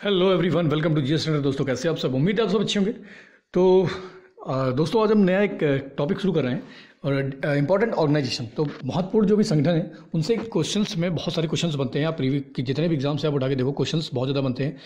Hello everyone, welcome to GS centre. दोस्तों कैसे आप सब? उम्मीद है आप सब अच्छे होंगे। तो दोस्तों आज हम नया एक टॉपिक शुरू कर रहे हैं और इम्पॉर्टेंट ऑर्गेनाइजेशन। तो महत्वपूर्ण जो भी संगठन है उनसे क्वेश्चंस में बहुत सारे क्वेश्चंस बनते हैं। आप प्रीवियस की जितने भी एग्जाम्स हैं आप उठा के देखो, क्वेश्चंस बहुत ज़्यादा बनते हैं।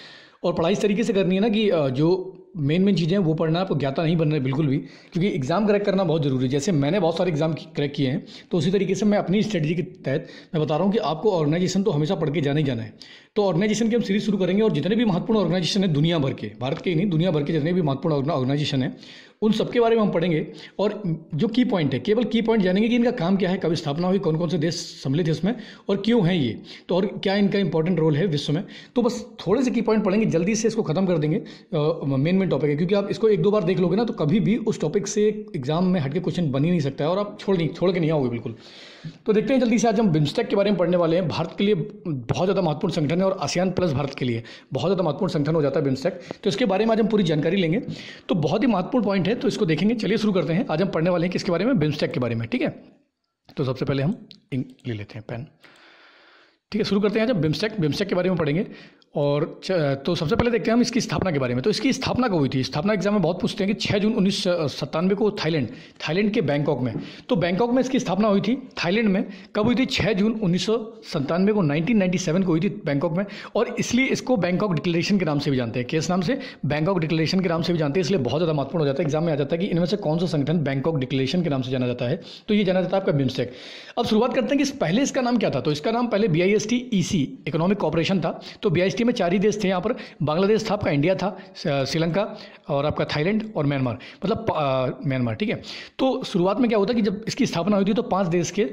और पढ़ाई इस तरीके से करनी है ना कि जो मेन चीज़ें हैं वो पढ़ना, आपको ज्ञाता नहीं बनना है बिल्कुल भी, क्योंकि एग्जाम क्रैक करना बहुत ज़रूरी है। जैसे मैंने बहुत सारे एग्जाम क्रैक किए हैं, तो उसी तरीके से मैं अपनी स्ट्रेटजी के तहत मैं बता रहा हूँ कि आपको ऑर्गेनाइजेशन तो हमेशा पढ़ के जाना ही जाना है। तो ऑर्गेनाइजेशन की हम सीरीज शुरू करेंगे और जितने भी महत्वपूर्ण ऑर्गेनाइजेशन है दुनिया भर के, भारत के ही नहीं दुनिया भर के जितने भी महत्वपूर्ण ऑर्गेनाइजेशन है उन सबके बारे में हम पढ़ेंगे। और जो की पॉइंट है, केवल की पॉइंट जानेंगे कि इनका काम क्या है, कब स्थापना हुई, कौन कौन से देश सम्मिलित है इसमें और क्यों है ये, तो और क्या इनका इंपॉर्टेंट रोल है विश्व में। तो बस थोड़े से की पॉइंट पढ़ेंगे, जल्दी से इसको खत्म कर देंगे। मेन टॉपिक है, क्योंकि आप इसको एक दो बार देख लोगे ना तो कभी भी उस टॉपिक से एग्जाम में हटके क्वेश्चन बन ही नहीं सकता है और आप छोड़ के नहीं आओगे बिल्कुल। तो देखते हैं जल्दी से। आज हम बिम्स्टेक के बारे में पढ़ने वाले हैं। भारत के लिए बहुत ज़्यादा महत्वपूर्ण संगठन है और आसियान प्लस भारत के लिए बहुत ज़्यादा महत्वपूर्ण संगठन हो जाता है बिम्स्टेक। तो इसके बारे में आज हम पूरी जानकारी लेंगे। तो बहुत ही महत्वपूर्ण पॉइंट है, तो इसको देखेंगे। चलिए शुरू करते हैं। आज हम पढ़ने वाले हैं किसके बारे में? बिम्स्टेक के बारे में। ठीक है, तो सबसे पहले हम ले लेते हैं पेन। ठीक है, शुरू करते हैं। जब बिम्स्टेक के बारे में पढ़ेंगे और तो सबसे पहले देखते हैं हम इसकी स्थापना के बारे में। तो इसकी स्थापना कब हुई थी? स्थापना एग्जाम में बहुत पूछते हैं कि 6 जून 1997 को थाईलैंड के बैंकॉक में। तो बैंकॉक में इसकी स्थापना हुई थी। थाईलैंड में कब हुई थी? 6 जून 1997 को, 1997 को हुई थी बैंकॉक में। और इसलिए इसको बैंकॉक डिक्लेरेशन के नाम से भी जानते हैं। किस नाम से? बैंकॉक डिक्लेरेशन के नाम से भी जानते हैं। इसलिए बहुत ज़्यादा महत्वपूर्ण हो जाता है, एग्जाम में आ जाता है कि इनमें से कौन सा संगठन बैंकॉक डिक्लेरेशन के नाम से जाना जाता है। तो ये जाना जाता है आपका बिम्स्टेक। अब शुरुआत करते हैं कि पहले इसका नाम क्या था। तो इसका नाम पहले BIST-EC इकोनॉमिक कॉपरेशन था। तो BIST में 4 ही देश थे यहाँ पर। बांग्लादेश था आपका, इंडिया था, श्रीलंका और आपका थाईलैंड और म्यांमार, मतलब म्यांमार। ठीक है, तो शुरुआत में क्या होता है कि जब इसकी स्थापना हुई थी तो 5 देश के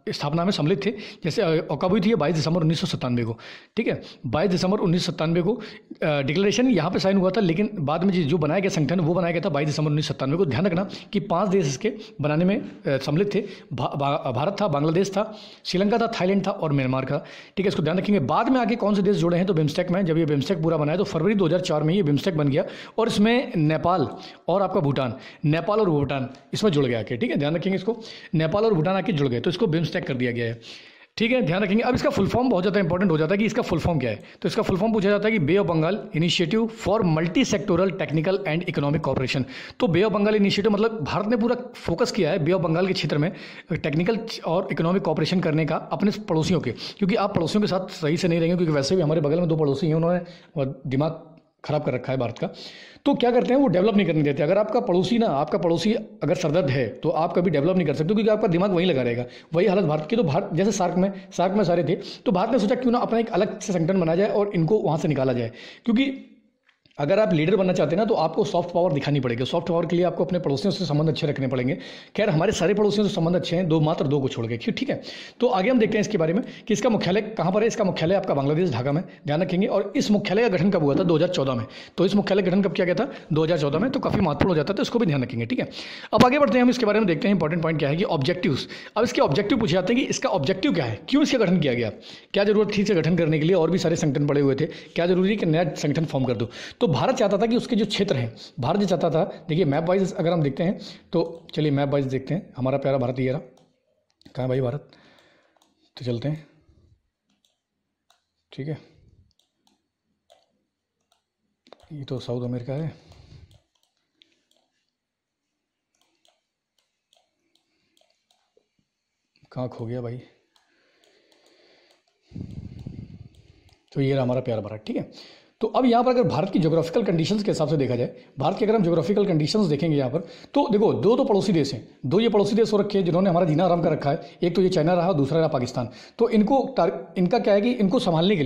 स्थापना में सम्मिलित थे। जैसे कब हुई थी? 22 दिसंबर 1997 को। ठीक है, 22 दिसंबर 1997 को डिक्लेरेशन यहाँ पे साइन हुआ था, लेकिन बाद में जो बनाया गया संगठन वो बनाया गया था 22 दिसंबर 1997 को। ध्यान रखना कि 5 देश इसके बनाने में सम्मिलित थे। भारत था, बांग्लादेश था, श्रीलंका था, थाईलैंड था और म्यांमार का। ठीक है, इसको ध्यान रखेंगे। बाद में आगे कौन से देश जुड़े हैं तो बिम्स्टेक में, जब ये बिम्स्टेक पूरा बनाया तो फरवरी 2004 में ये बिम्स्टेक बन गया और इसमें नेपाल और आपका भूटान, नेपाल और भूटान इसमें जुड़ गया आके। ठीक है, ध्यान रखेंगे इसको, नेपाल और भूटान आके जुड़ गए तो इसको बिम्स्टेक कर दिया गया है। ठीक है, ध्यान रखेंगे। अब इसका फुल फॉर्म बहुत ज़्यादा इंपॉर्टेंट हो जाता है कि इसका फुल फॉर्म क्या है। तो इसका फुल फॉर्म पूछा जाता है कि Bay of Bengal Initiative for Multi Sectoral Technical and Economic Cooperation. तो बे ऑफ बंगाल इनिशिएटिव मतलब भारत ने पूरा फोकस किया है बे ऑफ बंगाल के क्षेत्र में टेक्निकल और इकोनॉमिक कॉपरेशन करने का अपने पड़ोसियों के, क्योंकि आप पड़ोसियों के साथ सही से नहीं रहेंगे, क्योंकि वैसे भी हमारे बगल में 2 पड़ोसी हैं, उन्होंने दिमाग खराब कर रखा है भारत का। तो क्या करते हैं, वो डेवलप नहीं करने देते। अगर आपका पड़ोसी अगर सरदर्द है तो आप कभी डेवलप नहीं कर सकते, क्योंकि आपका दिमाग वहीं लगा रहेगा। वही हालत भारत की। तो भारत जैसे सार्क में सारे थे, तो भारत ने सोचा क्यों ना अपना एक अलग से संगठन बनाया जाए और इनको वहाँ से निकाला जाए। क्योंकि अगर आप लीडर बनना चाहते हैं ना तो आपको सॉफ्ट पावर दिखानी पड़ेगी। सॉफ्ट पावर के लिए आपको अपने पड़ोसियों से संबंध अच्छे रखने पड़ेंगे। खैर हमारे सारे पड़ोसियों से संबंध अच्छे हैं, मात्र दो को छोड़ के। ठीक है, तो आगे हम देखते हैं इसके बारे में कि इसका मुख्यालय कहाँ पर है। इसका मुख्यालय आपका बांग्लादेश ढाका में, ध्यान रखेंगे। और इस मुख्यालय का गठन कब हुआ था? 2014 में। तो इस मुख्यालय गठन कब किया गया था? 2014 में। तो काफी महत्वपूर्ण हो जाता है, तो इसको भी ध्यान रखेंगे। ठीक है, अब आगे बढ़ते हैं, हम इसके बारे में देखते हैं। इंपॉर्टेंट पॉइंट क्या है कि ऑब्जेक्टिव्स। अब इसके ऑब्जेक्टिव पूछे जाते हैं कि इसका ऑब्जेक्टिव क्या है, क्यों इसका गठन किया गया, क्या जरूरत थी इसे गठन करने के लिए, और भी सारे संगठन पड़े हुए थे, क्या जरूरी है कि नया संगठन फॉर्म कर दो। तो भारत चाहता था कि उसके जो क्षेत्र हैं, भारत जो चाहता था, देखिए मैप वाइज अगर हम देखते हैं तो चलिए मैप वाइज देखते हैं। हमारा प्यारा भारत ये रहा। कहाँ है भाई भारत? तो चलते हैं। ठीक है, ये तो साउथ अमेरिका है। कहाँ खो गया भाई? तो ये रहा हमारा प्यारा भारत। ठीक है, तो अब यहाँ पर अगर भारत की ज्योग्राफिकल कंडीशंस के हिसाब से देखा जाए, भारत के अगर हम ज्योग्राफिकल कंडीशंस देखेंगे यहाँ पर, तो देखो दो पड़ोसी देश हैं, दो ये पड़ोसी देश हो रखे हैं जिन्होंने हमारा जीना आराम कर रखा है। एक तो ये चाइना रहा और दूसरा रहा पाकिस्तान। तो इनका क्या है कि इनको संभालने के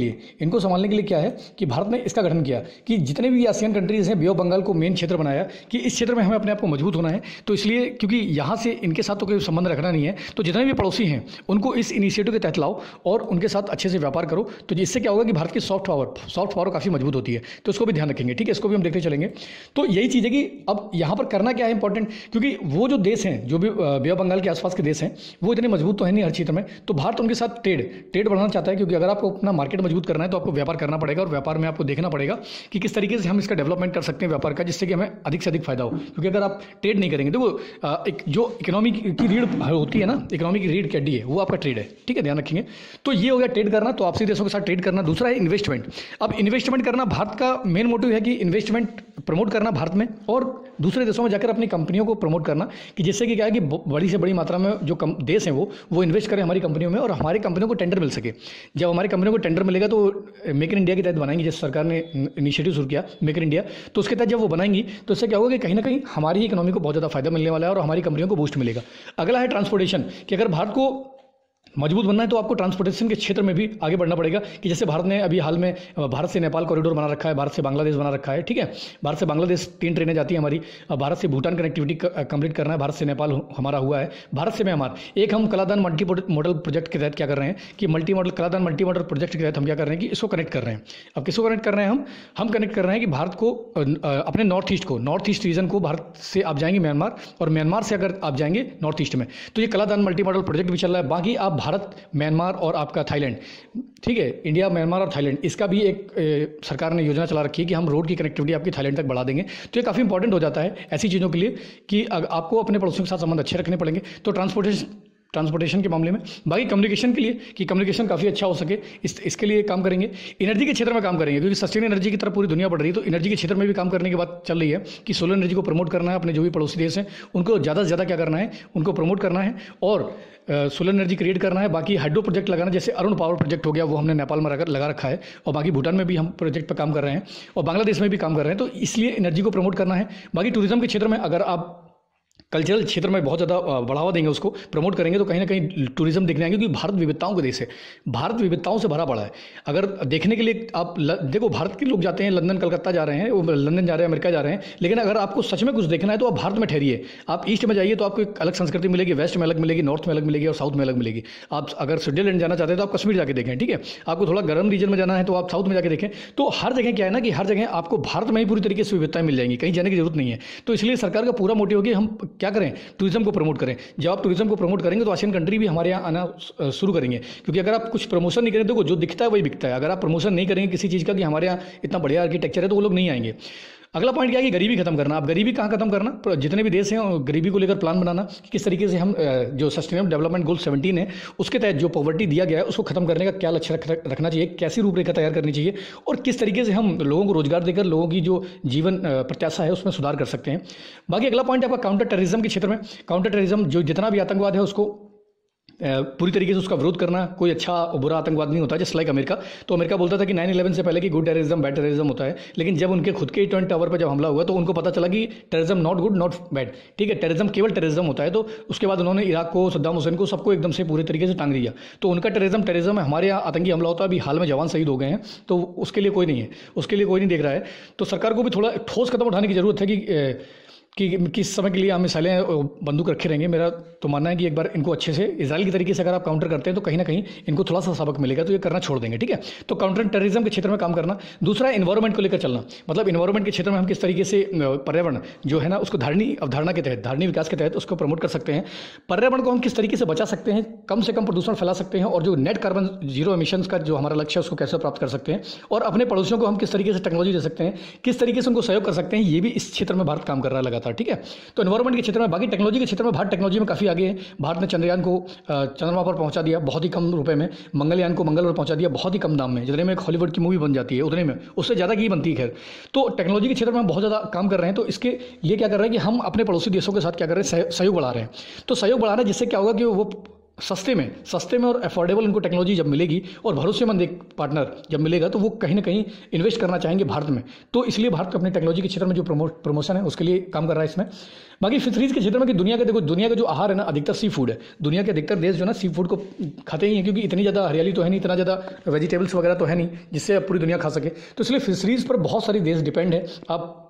लिए क्या है कि भारत ने इसका गठन किया कि जितने भी आसियान कंट्रीज हैं, बे ऑफ बंगाल को मेन क्षेत्र बनाया कि इस क्षेत्र में हमें अपने आप को मजबूत होना है। तो इसलिए क्योंकि यहाँ से इनके साथ तो कोई संबंध रखना नहीं है, तो जितने भी पड़ोसी हैं उनको इस इनिशिएटिव के तहत लाओ और उनके साथ अच्छे से व्यापार करो। तो इससे क्या होगा कि भारत की सॉफ्ट पावर काफ़ी मजबूत होती है। तो इसको भी ध्यान रखेंगे। ठीक है, इसको भी हम देखते चलेंगे। तो यही चीज़ है कि अब यहाँ पर करना क्या है इंपॉर्टेंट, क्योंकि वो जो देश हैं, जो भी बे ऑफ बंगाल के आसपास के देश हैं, वो इतने मजबूत तो है नहीं हर क्षेत्र में। तो भारत उनके साथ ट्रेड बढ़ाना चाहता है, क्योंकि अगर आपको अपना मार्केट मजबूत करना है तो आपको व्यापार करना पड़ेगा और व्यापार में आपको देखना पड़ेगा कि किस तरीके से हम इसका डेवलपमेंट कर सकते हैं व्यापार का, जिससे कि हमें अधिक से अधिक फायदा हो। क्योंकि अगर आप ट्रेड नहीं करेंगे, देखो एक जो इकोनॉमी की रीढ़ होती है ना, इकोनॉमी की रीढ़ कैडी है, वो आपका ट्रेड है। ठीक है, ध्यान रखेंगे। तो ये हो गया ट्रेड करना, तो आपसी देशों के साथ ट्रेड करना। दूसरा है इन्वेस्टमेंट। अब इन्वेस्टमेंट करना करना भारत का मेन मोटिव है कि इन्वेस्टमेंट प्रमोट करना भारत में और दूसरे देशों में जाकर अपनी कंपनियों को प्रमोट करना, कि जिससे कि क्या है कि बड़ी से बड़ी मात्रा में जो देश हैं वो इन्वेस्ट करें हमारी कंपनियों में और हमारी कंपनियों को टेंडर मिल सके। जब हमारी कंपनियों को टेंडर मिलेगा तो मेक इन इंडिया के तहत बनाएंगी, जिस सरकार ने इनिशिएटिव शुरू किया मेक इन इंडिया, तो उसके तहत जब वो बनाएंगी तो इससे क्या होगा कि कहीं ना कहीं हमारी ही इकोनॉमी को बहुत ज़्यादा फायदा मिलने वाला है और हमारी कंपनियों को बूस्ट मिलेगा। अगला है ट्रांसपोर्टेशन, कि अगर भारत को मजबूत बनना है तो आपको ट्रांसपोर्टेशन के क्षेत्र में भी आगे बढ़ना पड़ेगा, कि जैसे भारत ने अभी हाल में भारत से नेपाल कॉरिडोर बना रखा है, भारत से बांग्लादेश बना रखा है, ठीक है, भारत से बांग्लादेश 3 ट्रेनें जाती हैं हमारी, भारत से भूटान कनेक्टिविटी कंप्लीट करना है, भारत से नेपाल हमारा हुआ है, भारत से म्यांमार। एक हम कलादान मल्टी मॉडल प्रोजेक्ट के तहत क्या कर रहे हैं कि कलादान मल्टी मॉडल प्रोजेक्ट के तहत हम क्या कर रहे हैं कि इसको कनेक्ट कर रहे हैं। अब किसको कनेक्ट कर रहे हैं हम कनेक्ट कर रहे हैं कि भारत को अपने नॉर्थ ईस्ट रीजन को, भारत से आप जाएंगे म्यांमार और म्यांमार से अगर आप जाएंगे नॉर्थ ईस्ट में, तो ये कलादान मल्टी मॉडल प्रोजेक्ट भी चल रहा है। बाकी आप भारत, म्यांमार और आपका थाईलैंड, ठीक है, इंडिया, म्यांमार और थाईलैंड, इसका भी एक सरकार ने योजना चला रखी है कि हम रोड की कनेक्टिविटी आपकी थाईलैंड तक बढ़ा देंगे। तो ये काफ़ी इंपॉर्टेंट हो जाता है ऐसी चीज़ों के लिए कि आपको अपने पड़ोसियों के साथ संबंध अच्छे रखने पड़ेंगे। तो ट्रांसपोर्टेशन के मामले में, बाकी कम्युनिकेशन के लिए कि कम्युनिकेशन काफ़ी अच्छा हो सके, इसके लिए काम करेंगे। एनर्जी के क्षेत्र में काम करेंगे, क्योंकि सस्टेन एनर्जी की तरफ पूरी दुनिया बढ़ रही है, तो एनर्जी के क्षेत्र में भी काम करने की बात चल रही है कि सोलर एनर्जी को प्रमोट करना है। अपने जो भी पड़ोसी देश हैं उनको ज़्यादा से ज़्यादा क्या करना है, उनको प्रमोट करना है और सोलर एनर्जी क्रिएट करना है। बाकी हाइड्रो प्रोजेक्ट लगाना, जैसे अरुण पावर प्रोजेक्ट हो गया, वो हमने नेपाल में लगा रखा है, और बाकी भूटान में भी हम प्रोजेक्ट पर काम कर रहे हैं और बांग्लादेश में भी काम कर रहे हैं। तो इसलिए एनर्जी को प्रमोट करना है। बाकी टूरिज्म के क्षेत्र में अगर आप कल्चरल क्षेत्र में बहुत ज़्यादा बढ़ावा देंगे, उसको प्रमोट करेंगे, तो कहीं ना कहीं टूरिज्म देखने आएंगे, क्योंकि भारत विविधताओं का देश है, भारत विविधताओं से भरा पड़ा है। अगर देखने के लिए आप देखो, भारत के लोग जाते हैं लंदन, कलकत्ता जा रहे हैं, वो लंदन जा रहे हैं, अमेरिका जा रहे हैं, लेकिन अगर आपको सच में कुछ देखना है तो आप भारत में ठहरिए। आप ईस्ट में जाइए तो आपको एक अलग संस्कृति मिलेगी, वेस्ट में अलग मिलेगी, नॉर्थ में अलग मिलेगी और साउथ में अलग मिलेगी। आप अगर स्विट्जरलैंड जाना चाहते हैं तो आप कश्मीर जाके देखें, ठीक है। आपको थोड़ा गर्म रीजन में जाना है तो आप साउथ में जाके देखें। तो हर जगह क्या है ना कि हर जगह आपको भारत में ही पूरी तरीके से विविधताएं मिल जाएंगी, कहीं जाने की जरूरत नहीं है। तो इसलिए सरकार का पूरा मोटिव होगी हम क्या करें, टूरिज्म को प्रमोट करें। जब आप टूरिज्म को प्रमोट करेंगे तो आसियान कंट्री भी हमारे यहाँ आना शुरू करेंगे, क्योंकि अगर आप कुछ प्रमोशन नहीं करें, देखो जो दिखता है वही बिकता है। अगर आप प्रमोशन नहीं करेंगे किसी चीज़ का कि हमारे यहाँ इतना बढ़िया आर्किटेक्चर है, तो वो लोग नहीं आएंगे। अगला पॉइंट क्या है कि गरीबी खत्म करना। अब गरीबी कहाँ खत्म करना, जितने भी देश हैं गरीबी को लेकर प्लान बनाना, किस तरीके से हम जो सस्टेनेबल डेवलपमेंट गोल 17 है उसके तहत जो पॉवर्टी दिया गया है उसको खत्म करने का क्या लक्ष्य रखना चाहिए, कैसी रूपरेखा तैयार करनी चाहिए और किस तरीके से हम लोगों को रोजगार देकर लोगों की जो जीवन प्रत्याशा है उसमें सुधार कर सकते हैं। बाकी अगला पॉइंट आपका काउंटर टेररिज्म के क्षेत्र में, काउंटर टेररिज्म जो जितना भी आतंकवाद है उसको पूरी तरीके से उसका विरोध करना। कोई अच्छा बुरा आतंकवाद नहीं होता, जस्ट लाइक अमेरिका। तो अमेरिका बोलता था कि 9/11 से पहले कि गुड टेररिज्म बैड टेररिज्म होता है, लेकिन जब उनके खुद के ट्विन टावर पर जब हमला हुआ तो उनको पता चला कि terrorism not good not bad, ठीक है, टेररिज्म केवल टेररिज्म होता है। तो उसके बाद उन्होंने इराक को, सद्दाम हुसैन को, सबको एकदम से पूरे तरीके से टांग दिया। तो उनका टेररिज्म है, हमारे यहाँ आतंकी हमला होता है। अभी हाल में जवान शहीद हो गए हैं, तो उसके लिए कोई नहीं है, उसके लिए कोई नहीं देख रहा है। तो सरकार को भी थोड़ा ठोस कदम उठाने की जरूरत है कि किस समय के लिए हम मिसाइलें बंदूक रखे रहेंगे। मेरा तो मानना है कि एक बार इनको अच्छे से इजराइल की तरीके से अगर आप काउंटर करते हैं तो कहीं ना कहीं इनको थोड़ा सा सबक मिलेगा, तो ये करना छोड़ देंगे, ठीक है। तो काउंटर टेररिज्म के क्षेत्र में काम करना। दूसरा है इन्वायरमेंट को लेकर चलना, मतलब इन्वायरमेंट के क्षेत्र में हम किस तरीके से पर्यावरण जो है ना उसको धारणी अवधारणा के तहत, धारणी विकास के तहत उसको प्रमोट कर सकते हैं। पर्यावरण को हम किस तरीके से बचा सकते हैं, कम से कम प्रदूषण फैला सकते हैं, और जो नेट कार्बन जीरो एमिशन का जो हमारा लक्ष्य है उसको कैसे प्राप्त कर सकते हैं, और अपने पड़ोसियों को हम किस तरीके से टेक्नोलॉजी दे सकते हैं, किस तरीके से उनको सहयोग कर सकते हैं, ये भी इस क्षेत्र में भारत काम कर रहा है लगातार, ठीक है। तो एनवायरमेंट के क्षेत्र में। बाकी टेक्नोलॉजी के क्षेत्र में भारत टेक्नोलॉजी में काफ़ी आगे है। भारत ने चंद्रयान को चंद्रमा पर पहुंचा दिया बहुत ही कम रुपए में, मंगलयान को मंगल पर पहुंचा दिया बहुत ही कम दाम में, जितने में एक हॉलीवुड की मूवी बन जाती है उतने में, उससे ज़्यादा की बनती है। खैर, तो टेक्नोलॉजी के क्षेत्र में हम बहुत ज़्यादा काम कर रहे हैं। तो इसके लिए क्या कर रहे हैं कि हम अपने पड़ोसी देशों के साथ क्या कर रहे हैं, सहयोग बढ़ा रहे हैं। तो सहयोग बढ़ा रहे हैं जिससे क्या होगा कि वो सस्ते में और अफोर्डेबल उनको टेक्नोलॉजी जब मिलेगी और भरोसेमंद एक पार्टनर जब मिलेगा तो वो कहीं ना कहीं इन्वेस्ट करना चाहेंगे भारत में। तो इसलिए भारत अपने टेक्नोलॉजी के क्षेत्र में जो प्रमोशन है उसके लिए काम कर रहा है इसमें। बाकी फिशरीज के क्षेत्र में कि दुनिया का जो आहार है ना, अधिकतर सी फूड है। दुनिया के अधिकतर देश जो ना सी फूड को खाते ही हैं, क्योंकि इतनी ज़्यादा हरियाली तो है नहीं, इतना ज़्यादा वेजिटेबल्स वगैरह तो है नहीं जिससे पूरी दुनिया खा सके। तो इसलिए फिशरीज पर बहुत सारे देश डिपेंड है। आप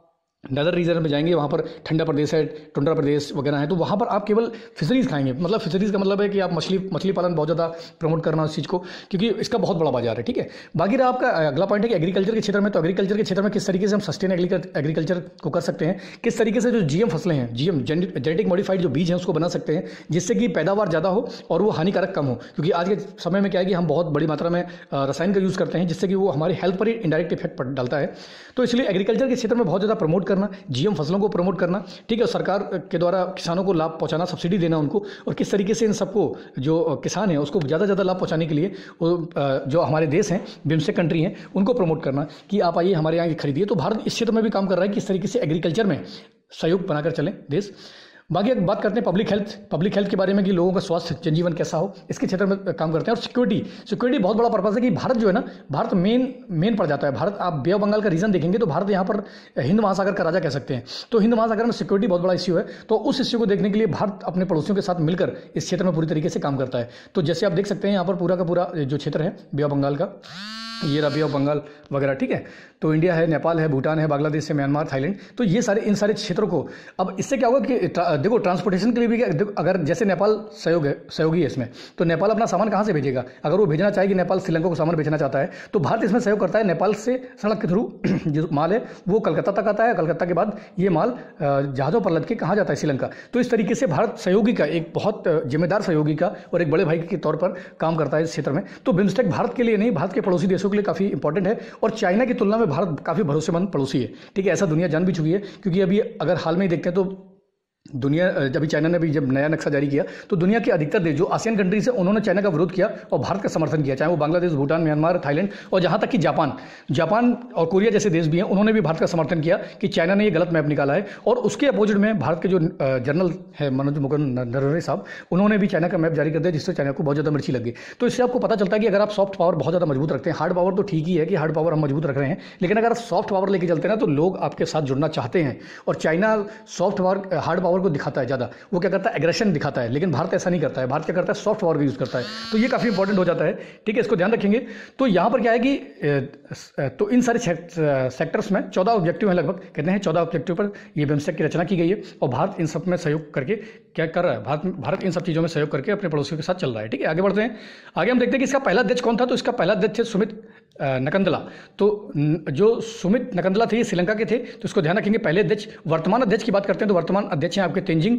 नदर रीजन में जाएंगे, वहाँ पर ठंडा प्रदेश है, टुंड्रा प्रदेश वगैरह है, तो वहाँ पर आप केवल फिशरीज खाएंगे। मतलब फिशरीज का मतलब है कि आप मछली पालन बहुत ज़्यादा प्रमोट करना उस चीज़ को, क्योंकि इसका बहुत बड़ा बाजार है, ठीक है। बाकी रहा आपका अगला पॉइंट है कि एग्रीकल्चर के क्षेत्र में। तो एग्रीकल्चर के क्षेत्र में किस तरीके से हम सस्टेन एग्रीकल्चर को कर सकते हैं, किस तरीके से जो जीएम फसलें हैं, जीएम जेनेटिक मॉडिफाइड जो बीज हैं उसको बना सकते हैं, जिससे कि पैदावार ज़्यादा हो और वो हानिकारक कम हो। क्योंकि आज के समय में क्या है कि हम बहुत बड़ी मात्रा में रसायन का यूज़ करते हैं, जिससे कि वो हमारी हेल्थ पर ही इनडायरेक्ट इफेक्ट डालता है। तो इसलिए एग्रीकल्चर के क्षेत्र में बहुत ज़्यादा प्रमोट करना, जीएम फसलों को प्रमोट करना, ठीक है, सरकार के द्वारा किसानों को लाभ पहुंचाना, सब्सिडी देना उनको, और किस तरीके से इन सबको जो किसान है उसको ज़्यादा से ज़्यादा लाभ पहुंचाने के लिए जो हमारे देश हैं, बिम्स्टेक कंट्री हैं, उनको प्रमोट करना कि आप आइए हमारे यहाँ खरीदिए। तो भारत इस क्षेत्र में भी काम कर रहा है कि इस तरीके से एग्रीकल्चर में सहयोग बनाकर चलें देश। बाकी एक बात करते हैं पब्लिक हेल्थ के बारे में कि लोगों का स्वास्थ्य जनजीवन कैसा हो, इसके क्षेत्र में काम करते हैं। और सिक्योरिटी बहुत बड़ा पर्पज़ है कि भारत जो है ना, भारत मेन पड़ जाता है। भारत, आप बे ऑफ बंगाल का रीजन देखेंगे तो भारत यहाँ पर हिंद महासागर का राजा कह सकते हैं। तो हिंद महासागर में सिक्योरिटी बहुत बड़ा इश्यू है, तो उस इश्यू को देखने के लिए भारत अपने पड़ोसियों के साथ मिलकर इस क्षेत्र में पूरी तरीके से काम करता है। तो जैसे आप देख सकते हैं यहाँ पर पूरा का पूरा जो क्षेत्र है बे ऑफ बंगाल का, ये रहा बे ऑफ बंगाल वगैरह, ठीक है। तो इंडिया है, नेपाल है, भूटान है, बांग्लादेश है, म्यांमार, थाईलैंड, तो ये सारे इन सारे क्षेत्रों को, अब इससे क्या होगा कि देखो ट्रांसपोर्टेशन के लिए भी अगर जैसे नेपाल सहयोगी है इसमें, तो नेपाल अपना सामान कहाँ से भेजेगा? अगर वो भेजना चाहे कि नेपाल श्रीलंका को सामान बेचना चाहता है तो भारत इसमें सहयोग करता है। नेपाल से सड़क के थ्रू जो माल है वो कलकत्ता तक आता है, कलकत्ता के बाद ये माल जहाज़ों पर लद के कहाँ जाता है? श्रीलंका। तो इस तरीके से भारत सहयोगी का, एक बहुत जिम्मेदार सहयोगी का और एक बड़े भाई के तौर पर काम करता है इस क्षेत्र में। तो बिम्स्टेक भारत के लिए नहीं, भारत के पड़ोसी देशों के लिए काफ़ी इंपॉर्टेंट है, और चाइना की तुलना में भारत काफ़ी भरोसेमंद पड़ोसी है, ठीक है। ऐसा दुनिया जान भी चुकी है, क्योंकि अभी अगर हाल में ही देखते हैं तो दुनिया, जब चाइना ने भी जब नया नक्शा जारी किया तो दुनिया के अधिकतर देश जो आसियान कंट्रीज है उन्होंने चाइना का विरोध किया और भारत का समर्थन किया, चाहे वो बांग्लादेश, भूटान, म्यांमार, थाईलैंड और जहाँ तक कि जापान और कोरिया जैसे देश भी हैं, उन्होंने भी भारत का समर्थन किया कि चाइना ने ये गलत मैप निकाला है। और उसके अपोजिट में भारत के जो जनरल है मनोज मुकुंद नरवणे साहब, उन्होंने भी चाइना का मैप जारी कर दिया, जिससे चाइना को बहुत ज़्यादा मिर्ची लग गई। तो इससे आपको पता चलता है कि अगर आप सॉफ्ट पावर बहुत ज़्यादा मजबूत रखते हैं, हार्ड पावर तो ठीक ही है कि हार्ड पावर हम मजबूत रख रहे हैं, लेकिन अगर आप सॉफ्ट पावर लेके चलते हैं ना तो लोग आपके साथ जुड़ना चाहते हैं। और China soft power, hard power को दिखाता है ज़्यादा, वो क्या करता है? एग्रेशन दिखाता है, लेकिन भारत ऐसा नहीं करता है। भारत क्या करता है? सॉफ्ट पावर का यूज़ करता है। तो ये काफ़ी इंपॉर्टेंट हो जाता है, ठीक है, इसको ध्यान रखेंगे। तो यहाँ पर क्या है कि तो इन सारे सेक्टर्स में 14 ऑब्जेक्टिव हैं लगभग, कहते हैं 14 ऑब्जेक्टिव पर ये बिम्स्टेक की रचना की गई है, और भारत इन सब में सहयोग करके क्या कर रहा है? भारत इन सब चीज़ों में सहयोग करके अपने पड़ोसियों के साथ चल रहा है, ठीक है। आगे बढ़ते हैं, आगे हम देखते हैं कि इसका पहला अध्यक्ष कौन था। तो इसका पहला अध्यक्ष थे सुमित नकंदला। तो जो सुमित नकंदला थे ये श्रीलंका के थे, तो इसको ध्यान रखेंगे। पहले अध्यक्ष, वर्तमान अध्यक्ष की बात करते हैं तो वर्तमान अध्यक्ष हैं आपके तेंजिंग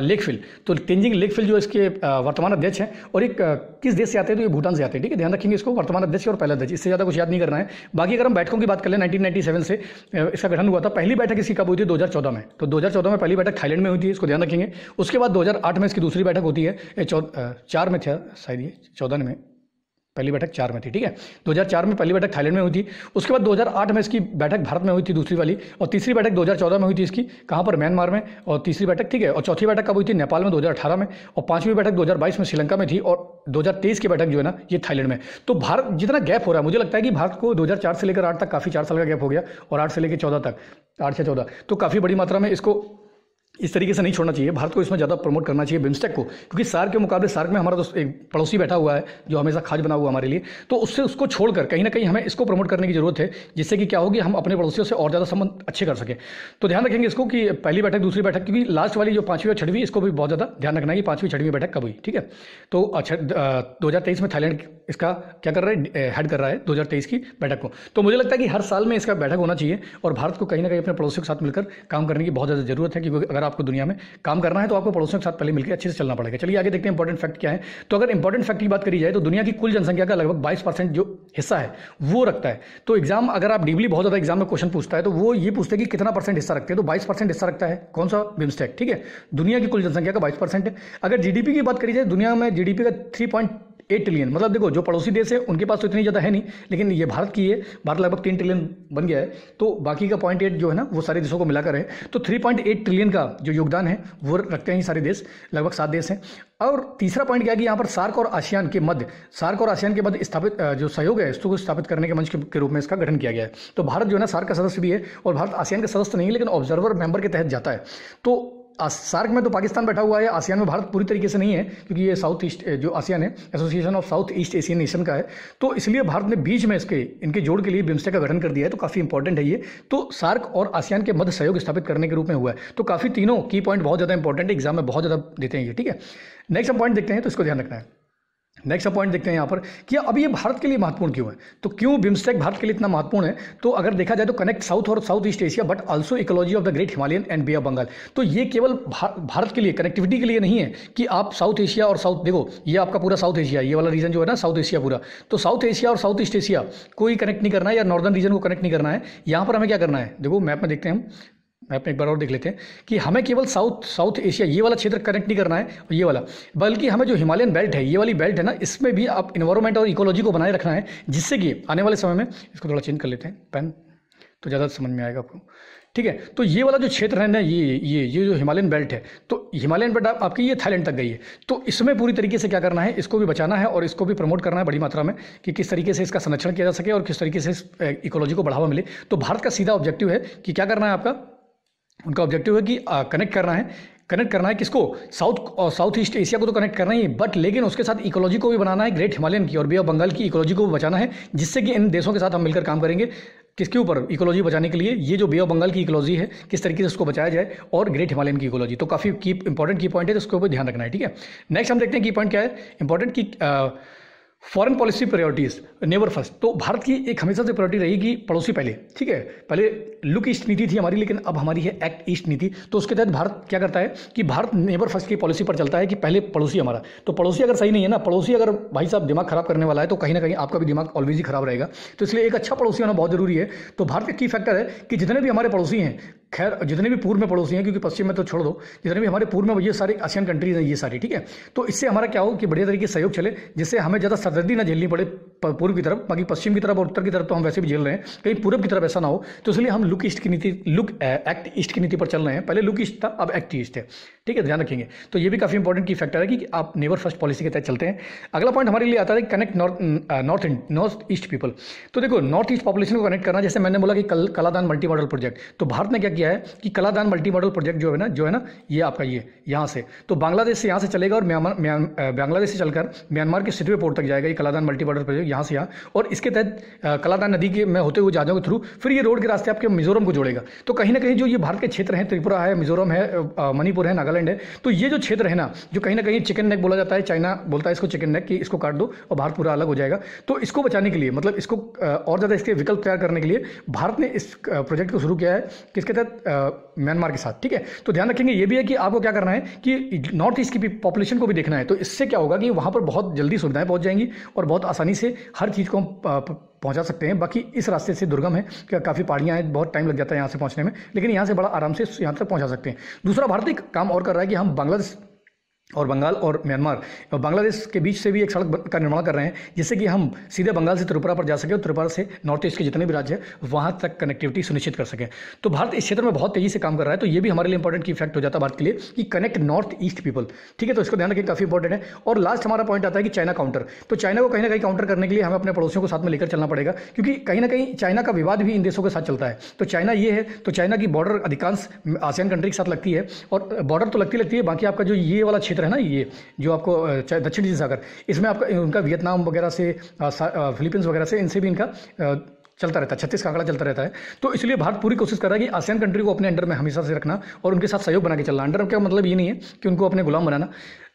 लेकफिल। तो तेंजिंग लेकफिल जो इसके वर्तमान अध्यक्ष हैं, और एक किस देश से आते हैं? तो ये भूटान से आते हैं, ठीक है। ध्यान रखेंगे इसको, वर्तमान अध्यक्ष और पहला अध्यक्ष, इससे ज़्यादा कुछ याद नहीं करना है। बाकी अगर हम बैठकों की बात कर लें, 1997 से इसका गठन हुआ था। पहली बैठक इसकी कब हुई थी? 2014 में। तो 2014 में पहली बैठक थाईलैंड में हुई थी, इसको ध्यान रखेंगे। उसके बाद 2008 में इसकी दूसरी बैठक होती है, 4 में था शायद, ये 14 में पहली बैठक 4 में थी, ठीक है। 2004 में पहली बैठक थाईलैंड में हुई थी। उसके बाद 2008 में इसकी बैठक भारत में हुई थी दूसरी वाली, और तीसरी बैठक 2014 में हुई थी इसकी, कहाँ पर? म्यांमार में। और तीसरी बैठक, ठीक है, और चौथी बैठक कब हुई थी? नेपाल में 2018 में, और पांचवी बैठक 2022 में श्रीलंका में थी, और 2023 की बैठक जो है ना ये थाईलैंड में। तो भारत जितना गैप हो रहा है, मुझे लगता है कि भारत को 2004 से लेकर 8 तक काफ़ी 4 साल का गैप हो गया, और 8 से लेकर 14 तक, 8 से 14, तो काफ़ी बड़ी मात्रा में इसको इस तरीके से नहीं छोड़ना चाहिए। भारत को इसमें ज़्यादा प्रमोट करना चाहिए बिम्स्टेक को, क्योंकि सार्क के मुकाबले, सार्क में हमारा दोस्त एक पड़ोसी बैठा हुआ है जो हमेशा खाज बना हुआ हमारे लिए, तो उसको छोड़कर कहीं ना कहीं हमें इसको प्रमोट करने की जरूरत है, जिससे कि क्या होगी, हम अपने पड़ोसियों से और ज़्यादा संबंध अच्छे कर सकें। तो ध्यान रखेंगे इसको कि पहली बैठक, दूसरी बैठक, क्योंकि लास्ट वाली जो 5वीं और 6वीं, इसको भी बहुत ज़्यादा ध्यान रखना है कि 5वीं 6वीं बैठक कब हुई, ठीक है। तो 2023 में थाईलैंड इसका क्या कर रहा है? हेड कर रहा है 2023 की बैठक को। तो मुझे लगता है कि हर साल में इसका बैठक होना चाहिए, और भारत को कहीं ना कहीं अपने पड़ोसियों के साथ मिलकर काम करने की बहुत ज़्यादा जरूरत है, क्योंकि अगर आपको दुनिया में काम करना है तो आपको पड़ोसियों के साथ पहले मिलकर अच्छे से चलना पड़ेगा। चलिए आगे देखते हैं इंपॉर्टेंट फैक्ट क्या है। तो अगर इंपॉर्टेंट फैक्ट की बात करी जाए तो दुनिया की कुल जनसंख्या का लगभग 22% जो हिस्सा है वो रखता है। तो एग्जाम, अगर आप डीपली बहुत ज़्यादा एग्जाम में क्वेश्चन पूछता है तो वो ये पूछते हैं कि कितना % हिस्सा रखते हैं, तो 22% हिस्सा रखता है। कौन सा? बिम्स्टेक, ठीक है। दुनिया की कुल जनसंख्या का 22% है। अगर जीडीपी की बात करी जाए, दुनिया में जीडीपी का 3.8 ट्रिलियन, मतलब देखो जो पड़ोसी देश है उनके पास तो इतनी ज़्यादा है नहीं, लेकिन ये भारत की है, भारत लगभग 3 ट्रिलियन बन गया है, तो बाकी का 0.8 जो है ना वो सारे देशों को मिलाकर है। तो 3.8 ट्रिलियन का जो योगदान है वो रखते हैं सारे देश, लगभग 7 देश हैं। और तीसरा पॉइंट क्या है कि यहाँ पर सार्क और आसियान के मध्य स्थापित जो सहयोग है इसको स्थापित करने के मंच के रूप में इसका गठन किया गया है। तो भारत जो है ना सार्क का सदस्य भी है, और भारत आसियान का सदस्य नहीं है, लेकिन ऑब्जर्वर मेंबर के तहत जाता है। तो सार्क में तो पाकिस्तान बैठा हुआ है, आसियान में भारत पूरी तरीके से नहीं है, क्योंकि ये साउथ ईस्ट जो आसियान है, association of south east Asian nation का है, तो इसलिए भारत ने बीच में इनके जोड़ के लिए बिम्स्टेक का गठन कर दिया है। तो काफ़ी इंपॉर्टेंट है ये। तो सार्क और आसियान के मध्य सहयोग स्थापित करने के रूप में हुआ है। तो काफ़ी तीनों की पॉइंट बहुत ज़्यादा इंपॉर्टेंट है, एग्जाम में बहुत ज़्यादा देते हैं ये, ठीक है। नेक्स्ट हम पॉइंट देखते हैं, तो इसको ध्यान रखना है। नेक्स्ट पॉइंट देखते हैं यहाँ पर कि अब ये भारत के लिए महत्वपूर्ण क्यों है। तो क्यों बिम्स्टेक भारत के लिए इतना महत्वपूर्ण है? तो अगर देखा जाए तो कनेक्ट साउथ और south east Asia, but also ecology of the great Himalayan and bay of Bengal. तो ये केवल भारत के लिए कनेक्टिविटी के लिए नहीं है कि आप साउथ एशिया और साउथ, देखो ये आपका पूरा साउथ एशिया, ये वाला रीजन जो है ना साउथ एशिया पूरा, तो साउथ एशिया और साउथ ईस्ट एशिया कोई कनेक्ट नहीं करना है, या नॉर्दर्न रीजन को कनेक्ट नहीं करना है। यहाँ पर हमें क्या करना है, देखो मैप में देखते हैं हम, मैप में एक बार और देख लेते हैं कि हमें केवल साउथ एशिया ये वाला क्षेत्र कनेक्ट नहीं करना है और ये वाला, बल्कि हमें जो हिमालयन बेल्ट है, ये वाली बेल्ट है ना, इसमें भी आप इन्वायरमेंट और इकोलॉजी को बनाए रखना है, जिससे कि आने वाले समय में, इसको थोड़ा चेंज कर लेते हैं पेन तो ज़्यादा समझ में आएगा आपको। ठीक है, तो ये वाला जो क्षेत्र है ना, ये जो हिमालयन बेल्ट है, तो हिमालयन बेल्ट आपकी ये थाईलैंड तक गई है, तो इसमें पूरी तरीके से क्या करना है, इसको भी बचाना है और इसको भी प्रमोट करना है बड़ी मात्रा में, कि किस तरीके से इसका संरक्षण किया जा सके और किस तरीके से इस इकोलॉजी को बढ़ावा मिले। तो भारत का सीधा ऑब्जेक्टिव है कि क्या करना है आपका, उनका ऑब्जेक्टिव है कि कनेक्ट करना है किसको, साउथ ईस्ट एशिया को तो कनेक्ट करना ही है, बट लेकिन उसके साथ इकोलॉजी को भी बनाना है, ग्रेट हिमालयन की और बे ऑफ बंगाल की इकोलॉजी को भी बचाना है, जिससे कि इन देशों के साथ हम मिलकर काम करेंगे किसके ऊपर, इकोलॉजी बचाने के लिए। ये जो बे ऑफ बंगाल की इकोलॉजी है, किस तरीके से उसको बचाया जाए, और ग्रेट हिमालयन की इकोलॉजी, तो काफ़ी इंपॉर्टेंट की पॉइंट है, उसके ऊपर ध्यान रखना है। ठीक है, नेक्स्ट हम देखते हैं की पॉइंट क्या है इंपॉर्टेंट की foreign policy priorities, neighbour first. तो भारत की एक हमेशा से प्रायोरिटी रही कि पड़ोसी पहले। ठीक है, पहले लुक ईस्ट नीति थी हमारी, लेकिन अब हमारी है एक्ट ईस्ट नीति। तो उसके तहत भारत क्या करता है कि भारत नेबर फर्स्ट की पॉलिसी पर चलता है कि पहले पड़ोसी हमारा। तो पड़ोसी अगर सही नहीं है ना, पड़ोसी अगर भाई साहब दिमाग खराब करने वाला है, तो कहीं ना कहीं आपका भी दिमाग ऑलवेज ही खराब रहेगा। तो इसलिए एक अच्छा पड़ोसी होना बहुत जरूरी है। तो भारत का की फैक्टर है कि जितने भी हमारे पड़ोसी हैं, खैर जितने भी पूर्व में पड़ोसी हैं, क्योंकि पश्चिम में तो छोड़ दो, जितने भी हमारे पूर्व में ये सारे आसियान कंट्रीज हैं ये सारी। ठीक है, तो इससे हमारा क्या हो कि बढ़िया तरीके से सहयोग चले, जिससे हमें ज़्यादा सरदर्दी ना झेलनी पड़े पूर्व की तरफ, बाकी पश्चिम की तरफ और उत्तर की तरफ तो हम वैसे भी झेल रहे हैं, कहीं पूर्व की तरफ ऐसा ना हो। तो इसलिए हम लुक एक्ट ईस्ट की नीति पर चल रहे हैं। पहले लुक ईस्ट था, अब एक्ट ईस्ट है। ठीक है, ध्यान रखेंगे। तो ये भी काफी इंपॉर्टेंट की फैक्टर है कि आप नेबर फर्स्ट पॉलिसी के तहत चलते हैं। अगला पॉइंट हमारे लिए आता है कनेक्ट नॉर्थ ईस्ट पीपल। तो देखो, नॉर्थ ईस्ट पॉपुलेशन को कनेक्ट करना, जैसे मैंने बोला कि कलादान मल्टी मॉडल प्रोजेक्ट, तो भारत ने क्या किया है कि कलादान मल्टी मॉडल प्रोजेक्ट जो है ना ये आपका ये यहाँ से, तो बांग्लादेश से यहाँ से चलेगा और बांग्लादेश से चलकर म्यांमार के सिटवे पोर्ट तक जाएगा ये कलादान मल्टी मॉडल प्रोजेक्ट, यहाँ से यहाँ। और इसके तहत कलादान नदी के में होते हुए जहाजों के थ्रू फिर ये रोड के रास्ते आपके मिजोरम को जोड़ेगा। तो कहीं ना कहीं जो ये भारत के क्षेत्र हैं, त्रिपुरा है, मिजोरम है, मणिपुर है, नागालैंड है, तो ये जो क्षेत्र है ना, जो कहीं ना कहीं चिकन नेक बोला जाता है, चाइना बोलता है इसको चिकन नेक, कि इसको काट दो और भारत पूरा अलग हो जाएगा। तो इसको बचाने के लिए, मतलब इसको और ज़्यादा इसके विकल्प तैयार करने के लिए भारत ने इस प्रोजेक्ट को शुरू किया है, किसके तहत, म्यांमार के साथ। ठीक है, तो ध्यान रखेंगे ये भी है कि आपको क्या करना है कि नॉर्थ ईस्ट की पॉपुलेशन को भी देखना है। तो इससे क्या होगा कि वहाँ पर बहुत जल्दी सुविधाएं पहुँच जाएंगी और बहुत आसानी से हर चीज़ को पहुंचा सकते हैं। बाकी इस रास्ते से दुर्गम है, क्या काफ़ी पहाड़ियाँ हैं, बहुत टाइम लग जाता है यहाँ से पहुंचने में, लेकिन यहाँ से बड़ा आराम से यहाँ तक पहुंचा सकते हैं। दूसरा, भारत एक काम और कर रहा है कि हम बांग्लादेश और बंगाल और म्यांमार और बांग्लादेश के बीच से भी एक सड़क का निर्माण कर रहे हैं, जिससे कि हम सीधे बंगाल से त्रिपुरा पर जा सकें और त्रिपुरा से नॉर्थ ईस्ट के जितने भी राज्य हैं वहाँ तक कनेक्टिविटी सुनिश्चित कर सकें। तो भारत इस क्षेत्र में बहुत तेजी से काम कर रहा है। तो ये भी हमारे लिए इंपॉर्टेंट की फैक्ट हो जाता है भारत के लिए कि कनेक्ट नॉर्थ ईस्ट पीपल। ठीक है, तो इसको ध्यान रखें, काफ़ी इंपॉर्टेंट है। और लास्ट हमारा पॉइंट आता है कि चाइना काउंटर। तो चाइना को कहीं ना कहीं काउंटर करने के लिए हमें अपने पड़ोसियों को साथ में लेकर चलना पड़ेगा, क्योंकि कहीं ना कहीं चाइना का विवाद भी इन देशों के साथ चलता है। तो चाइना ये है, तो चाइना की बॉर्डर अधिकांश आसियान कंट्री के साथ लगती है, और बॉर्डर तो लगती है, बाकी आपका जो ये वाला क्षेत्र है ना, ये जो आपको दक्षिण चीन सागर, इसमें आपका उनका वियतनाम वगैरह से, फिलीपींस वगैरह से, इनसे भी इनका चलता रहता है, 36 का आंकड़ा चलता रहता है। तो इसलिए भारत पूरी कोशिश कर रहा है कि आसियान कंट्री को अपने अंडर में हमेशा से रखना और उनके साथ सहयोग बना के चलना। अंडर का मतलब ये नहीं है कि उनको अपने गुलाम बनाना,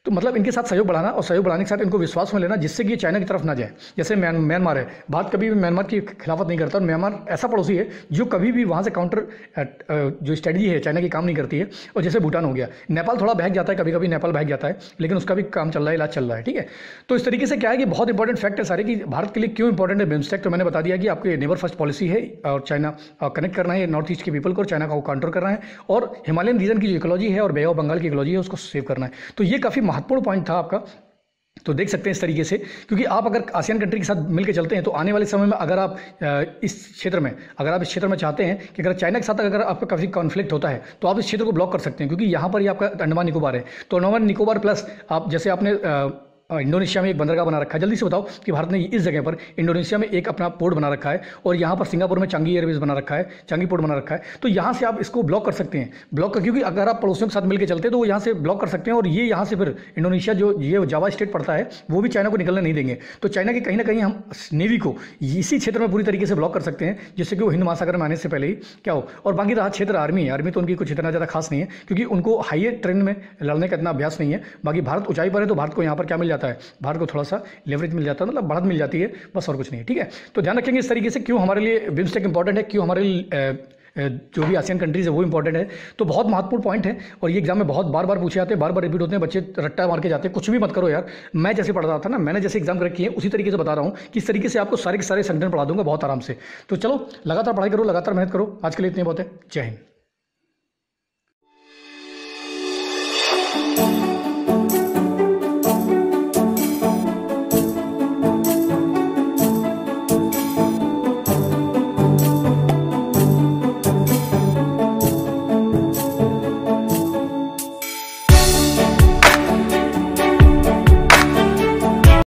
तो मतलब इनके साथ सहयोग बढ़ाना और सहयोग बढ़ाने के साथ इनको विश्वास में लेना, जिससे कि ये चाइना की तरफ ना जाए। जैसे म्यांमार है, भारत कभी भी म्यांमार की खिलाफत नहीं करता, और म्यांमार ऐसा पड़ोसी है जो कभी भी वहाँ से काउंटर जो स्ट्रेटजी है चाइना की काम नहीं करती है। और जैसे भूटान हो गया, नेपाल थोड़ा बहक जाता है, कभी कभी नेपाल बहक जाता है, लेकिन उसका भी काम चल रहा है, इलाज चल रहा है। ठीक है, तो इस तरीके से क्या है कि बहुत इंपॉर्टेंट फैक्ट है सारे कि भारत के लिए क्यों इंपॉर्टेंट है बिम्स्टेक। तो मैंने बता दिया कि आपके नेबर फर्स्ट पॉलिसी है और चाइना कनेक्ट करना है नॉर्थ ईस्ट के पीपल को, और चाइना को काउंटर करना है, और हिमालयन रीजन की जो इकोलॉजी है और बे ऑफ बंगाल की इकोलॉजी है उसको सेव करना है। तो ये काफ़ी महत्वपूर्ण पॉइंट था आपका। तो देख सकते हैं इस तरीके से, क्योंकि आप अगर आसियान कंट्री के साथ मिलकर चलते हैं तो आने वाले समय में अगर आप इस क्षेत्र में चाहते हैं कि अगर चाइना के साथ अगर आपका काफ़ी कॉन्फ्लिक्ट होता है तो आप इस क्षेत्र को ब्लॉक कर सकते हैं, क्योंकि यहाँ पर ही आपका अंडमान निकोबार है। तो अंडमान निकोबार प्लस आप जैसे आपने इंडोनेशिया में एक बंदरगाह बना रखा है। जल्दी से बताओ कि भारत ने इस जगह पर इंडोनेशिया में एक अपना पोर्ट बना रखा है, और यहाँ पर सिंगापुर में चांगी एयरवेज बना रखा है, चांगी पोर्ट बना रखा है। तो यहाँ से आप इसको ब्लॉक कर सकते हैं, क्योंकि अगर आप पड़ोसियों के साथ मिलकर चलते हैं तो वो यहाँ से ब्लॉक कर सकते हैं, और ये यहाँ से फिर इंडोनेशिया जो ये जावा स्टेट पड़ता है वो भी चाइना को निकलने नहीं देंगे। तो चाइना के कहीं ना कहीं हम नेवी को इसी क्षेत्र में पूरी तरीके से ब्लॉक कर सकते हैं, जिससे कि वो हिंद महासागर में आने से पहले ही क्या हो। और बाकी रहा क्षेत्र आर्मी तो उनकी कुछ इतना ज़्यादा खास नहीं है, क्योंकि उनको हाईएस्ट ट्रेन में लड़ने का इतना अभ्यास नहीं है। बाकी भारत ऊंचाई पर है, तो भारत को यहाँ पर क्या मिल जाता है, भारत को थोड़ा सा लेवरेज मिल जाता है, मतलब बढ़त मिल जाती है, बस और कुछ नहीं। ठीक है, तो ध्यान रखेंगे इस तरीके से क्यों हमारे लिए बिम्स्टेक इंपॉर्टेंट है, क्यों हमारे लिए जो भी आसियान कंट्रीज है वो इंपॉर्टेंट है। तो बहुत महत्वपूर्ण पॉइंट है, और ये एग्जाम में बहुत बार पूछे जाते हैं, बार रिपीट होते हैं, बच्चे रट्टा मार के जाते हैं। कुछ भी मत करो यार, मैं जैसे पढ़ रहा था ना, मैंने जैसे एग्जाम क्रैक किए उसी तरीके से बता रहा हूँ कि इस तरीके से आपको सारे के सारे संगठन पढ़ा दूंगा बहुत आराम से। तो चलो लगातार पढ़ाई करो, लगातार मेहनत करो। आज के लिए इतने बहुत है। जय हिंद।